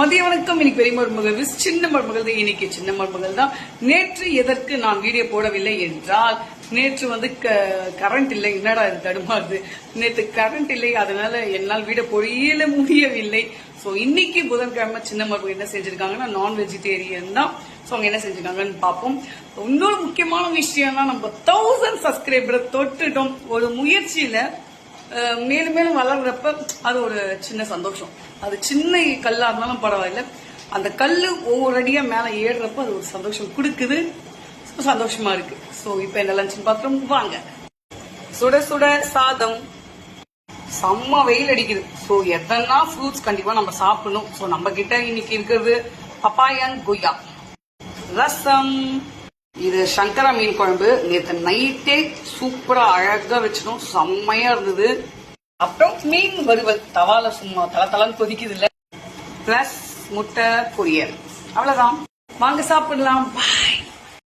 மதிய வணக்கம். இன்னைக்கு பெரிய மருமகள் சின்ன மருமகள் தான். இன்னைக்கு சின்ன மருமகள் தான். நேற்று எதற்கு நான் வீடியோ போடவில்லை என்றால், நேற்று வந்து கரண்ட் இல்லை. என்னடா இது தடுமாறுது, நேற்று கரண்ட் இல்லை, அதனால என்னால் வீடியோ போட முடியவில்லை. சோ இன்னைக்கு புதன்கிழமை சின்ன மருமகள் என்ன செஞ்சிருக்காங்கன்னா நான் வெஜிடேரியன் தான். சோ அவங்க என்ன செஞ்சிருக்காங்கன்னு பார்ப்போம். இன்னொரு முக்கியமான விஷயம்னா, நம்ம 1000 சப்ஸ்கிரைபரை தொட்டுட்டோம். ஒரு முயற்சியில மேலும் மேலும் வளர்றப்ப அது ஒரு சின்ன சந்தோஷம். அது சின்ன கல்லா இருந்தாலும் பரவாயில்ல, அந்த கல்லு ஒவ்வொரு அடியா மேல ஏறுறப்ப அது ஒரு சந்தோஷம் கொடுக்குது. சந்தோஷமா இருக்கு. சோ இப்ப என்ன லஞ்ச் பாத்திரம் வாங்க. சுட சுட சாதம், செம்ம வெயில் அடிக்குது. சோ எத்தனா ஃப்ரூட்ஸ் கண்டிப்பா நம்ம சாப்பிடணும். சோ நம்ம கிட்ட இன்னைக்கு இருக்கிறது பப்பாயன் கொய்யா, ரசம், இது சங்கரா மீன் குழம்பு. நேற்று நைட்டே சூப்பரா அழகா வச்சிடும், செம்மையா இருந்தது. அப்புறம் மீன் வறுவல், தவால சும்மா தலன்னு கொதிக்குது இல்ல, பிளஸ் முட்டை பொரியல். அவ்வளவுதான், வாங்க சாப்பிடலாம்.